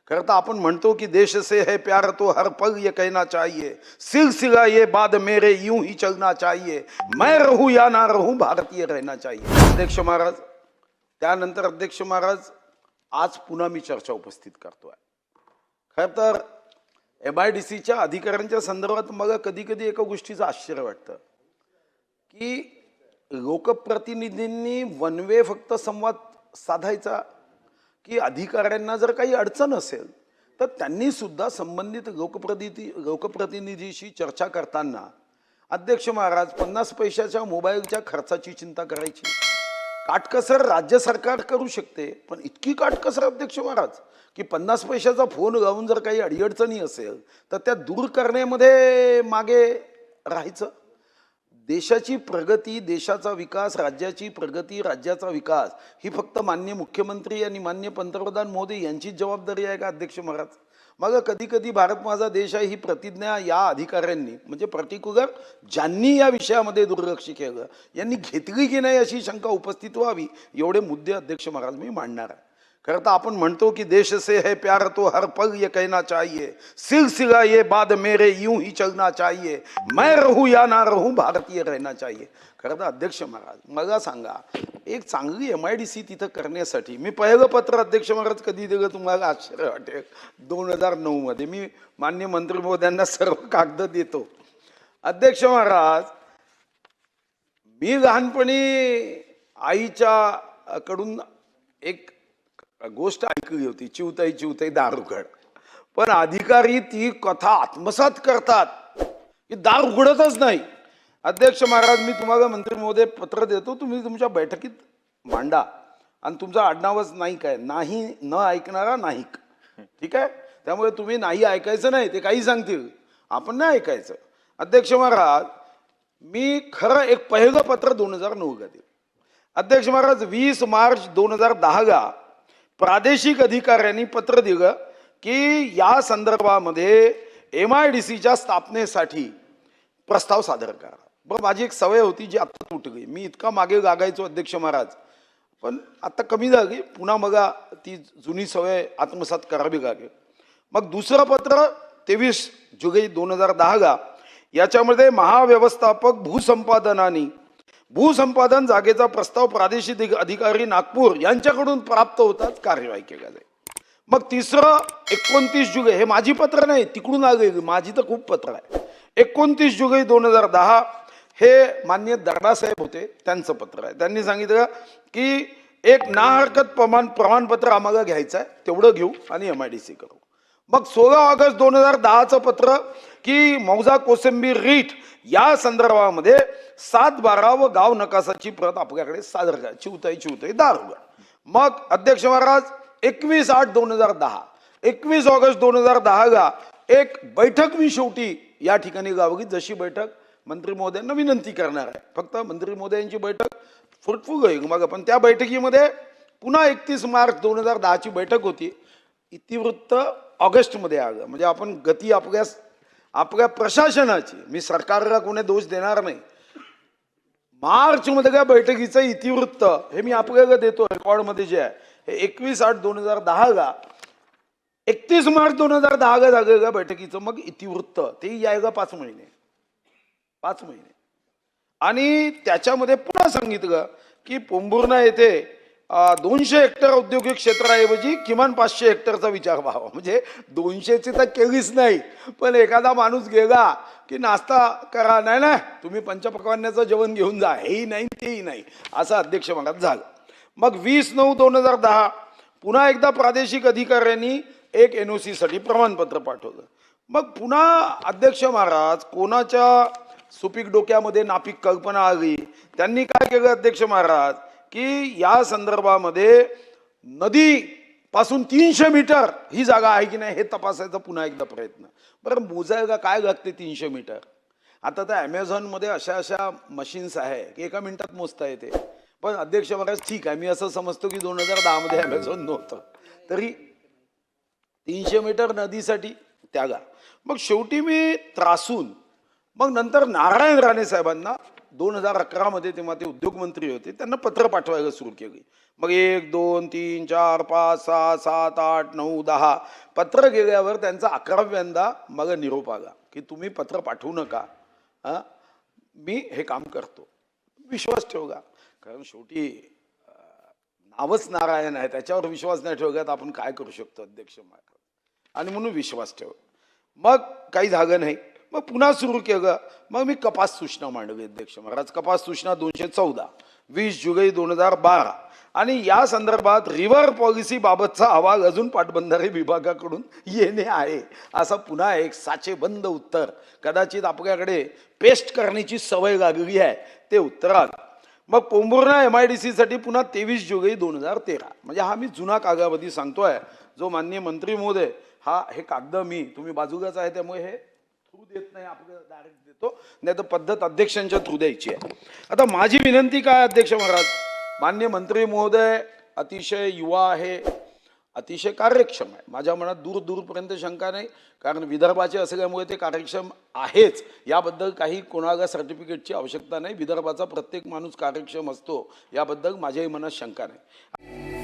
खरं तर आपण म्हणतो की देश से है प्यार तो हर पल ये कहना चाहिए, सिलसिला ये बाद मेरे यूं ही चलना चाहिए, मैं रहूं या ना रहूं भारतीय रहना चाहिए। अध्यक्ष महाराज, त्यानंतर अध्यक्ष महाराज आज पुन्हा मी चर्चा उपस्थित करतोय। खरं तर MIDCच्या अधिकाऱ्यांच्या संदर्भात मला कधी कधी एका गोष्टीचं आश्चर्य वाटतं की लोकप्रतिनिधींनी वन वे फक्त संवाद साधायचा की अधिकाऱ्यांना जर काही अडचण असेल तर त्यांनी सुद्धा संबंधित लोकप्रतिनिधीशी चर्चा करताना अध्यक्ष महाराज 50 पैशाच्या मोबाईलच्या खर्चाची चिंता करायची। काटकसर राज्य सरकार करू शकते, पण इतकी काटकसर अध्यक्ष महाराज की 50 पैशाचा फोन लावून जर काही अडीअडचणी असेल तर त्या दूर करण्यामध्ये मागे राहायचं। देशाची प्रगती, देशाचा विकास, राज्याची प्रगती, राज्याचा विकास ही फक्त माननीय मुख्यमंत्री आणि माननीय पंतप्रधान मोदी यांची जबाबदारी आहे का अध्यक्ष महाराज? मग कधी कधी भारत माझा देश आहे ही प्रतिज्ञा या अधिकाऱ्यांनी म्हणजे पर्टिक्युलर ज्यांनी या विषयामध्ये दुर्लक्ष केलं यांनी घेतली की नाही अशी शंका उपस्थित व्हावी, एवढे मुद्दे अध्यक्ष महाराज मी मांडणार आहे। खरं तर आपण म्हणतो की देश से है प्यार तो हर पल ये कहना चाहिए, सिलसिला ये बाद मेरे यूं ही चलना चाहिए, मैं रहूं या ना रहूं भारतीय रहना चाहिए। खरं तर अध्यक्ष महाराज मला सांगा, एक चांगली MIDC तिथं करण्यासाठी मी पहिलं पत्र अध्यक्ष महाराज कधी दिलं तुम्हाला आश्चर्य वाटेल, 2009 मध्ये मी माननीय मंत्री महोदयांना सर्व कागद देतो। अध्यक्ष महाराज, मी लहानपणी आईच्या कडून एक गोष्ट ऐकली होती, चिवताई चिवताई दार उघड, पण अधिकारी ती कथा आत्मसात करतात की दार उघडतच नाही। अध्यक्ष महाराज, मी तुम्हाला मंत्री महोदय पत्र देतो, तुम्ही तुमच्या बैठकीत मांडा आणि तुमचं आडनावच नाईक आहे, नाही न ऐकणारा नाईक, ठीक आहे? त्यामुळे तुम्ही नाही ऐकायचं नाही, ते काही सांगतील आपण नाही ऐकायचं। अध्यक्ष महाराज, मी खरं एक पहिलं पत्र 2009 ला दिलं। अध्यक्ष महाराज, 20 मार्च 2010 प्रादेशिक अधिकाऱ्यांनी पत्र दिलं की या संदर्भामध्ये MIDCच्या स्थापनेसाठी प्रस्ताव सादर करा। बरं, माझी एक सवय होती जी आता तुटली, मी इतका मागे लागायचो अध्यक्ष महाराज, पण आता कमी झाली, पुन्हा मला ती जुनी सवय आत्मसात करावी लागेल। मग दुसरं पत्र 23 जुलै 2010 याच्यामध्ये महाव्यवस्थापक भूसंपादन जागेचा प्रस्ताव प्रादेशिक अधिकारी नागपूर यांच्याकडून प्राप्त होताच कार्यवाही केली जाईल। मग तिसरं 29 जुलै, हे माझी पत्र नाही, तिकडून आलेली, माझी तर खूप पत्र आहे। 29 जुलै 2010 हे माननीय दर्डासाहेब होते, त्यांचं पत्र आहे। त्यांनी सांगितलं की एक ना हरकत प्रमाणपत्र आम्हाला घ्यायचं आहे, तेवढं घेऊ आणि MIDC करू। मग 16 ऑगस्ट 2010चं पत्र की मौजा कोसंबी रीट या संदर्भामध्ये 7/12 व गाव नकाशाची प्रत आपल्याकडे सादर करा, चिवताई दार उघड। मग अध्यक्ष महाराज 21/8/2010, 21 ऑगस्ट 2010 एक बैठक मी शेवटी या ठिकाणी लावली, जशी बैठक मंत्री महोदयांना विनंती करणार आहे, फक्त मंत्री महोदयांची बैठक फ्रुटफुल होईल मग। पण त्या बैठकीमध्ये पुन्हा 31 मार्च 2010ची बैठक होती, इतिवृत्त ऑगस्टमध्ये आलं। म्हणजे आपण गती आपल्या प्रशासनाची, मी सरकारला कोणी दोष देणार नाही, मार्च मधल्या बैठकीचं इतिवृत्त हे मी आपल्याला देतो रेकॉर्डमध्ये जे आहे, हे 21/8/2010 31 मार्च 2010 झालेल्या बैठकीचं मग इतिवृत्त ते यायला 5 महिने। आणि त्याच्यामध्ये पुन्हा सांगितलं की पोंभुर्णा येथे 200 हेक्टर औद्योगिक क्षेत्राऐवजी किमान 500 हेक्टरचा विचार व्हावा। म्हणजे 200ची तर केलीच नाही, पण एखादा माणूस गेला की नाश्ता करा, नाही नाही तुम्ही पंचपक्वान्याचं जेवण घेऊन जा, हेही नाही तेही नाही, असं अध्यक्ष महाराज झालं। मग 20/9/2010 पुन्हा एकदा प्रादेशिक अधिकाऱ्यांनी एक NOC साठी प्रमाणपत्र पाठवलं। मग पुन्हा अध्यक्ष महाराज कोणाच्या सुपीक डोक्यामध्ये नापीक कल्पना आली, त्यांनी काय केलं अध्यक्ष महाराज की या संदर्भामध्ये नदी पासून 300 मीटर ही जागा आहे की नाही हे तपासायचा पुन्हा एकदा प्रयत्न। बरं, मोजायला काय लागते 300 मीटर? आता तर Amazonमध्ये अशा मशीन्स आहे की एका मिनिटात मोजता येते, पण अध्यक्ष महाराज ठीक आहे, मी असं समजतो की 2010 मध्ये Amazon नव्हतं, तरी 300 मीटर नदीसाठी त्यागा। मग शेवटी मी त्रासून मग नंतर नारायण राणे साहेबांना 2011 मध्ये तेव्हा ते उद्योगमंत्री होते, त्यांना पत्र पाठवायला सुरू केली. मग 1 2 3 4 5 6 7 8 9 10 पत्र गेल्यावर त्यांचा 11व्यांदा मला निरोप आला की तुम्ही पत्र पाठवू नका, मी हे काम करतो. विश्वास ठेवला, कारण शेवटी नावच नारायण आहे, त्याच्यावर विश्वास नाही ठेवला तर आपण काय करू शकतो अध्यक्ष महाराज, आणि म्हणून विश्वास ठेव. मग काही झालं नाही, मग पुन्हा सुरू केलं. मग मी कपास सूचना मांडली अध्यक्ष महाराज, कपास सूचना 214 20 जुलै 2012, आणि या संदर्भात रिव्हर पॉलिसी बाबतचा अहवाल अजून पाटबंधारे विभागाकडून येणे आहे, असं पुन्हा एक साचेबंद उत्तर, कदाचित आपल्याकडे पेस्ट करण्याची सवय लागली आहे, ते उत्तर आलं. मग पोंभुर्णा MIDC साठी पुन्हा 23 जुलै 2013, म्हणजे हा मी जुना कालावधी सांगतोय, जो माननीय मंत्री महोदय हे कागद मी, तुम्ही बाजूलाच आहे त्यामुळे हे थ्रू देत नाही, आपल्याला डायरेक्ट देतो, नाही तर पद्धत अध्यक्षांच्या थ्रू द्यायची आहे. आता माझी विनंती काय अध्यक्ष महाराज, माननीय मंत्री महोदय अतिशय युवा आहे, अतिशय कार्यक्षम आहे, माझ्या मनात दूरपर्यंत शंका नाही, कारण विदर्भाचे असल्यामुळे ते कार्यक्षम आहेच, याबद्दल काही कोणाला सर्टिफिकेटची आवश्यकता नाही, विदर्भाचा प्रत्येक माणूस कार्यक्षम असतो, याबद्दल माझ्याही मनात शंका नाही.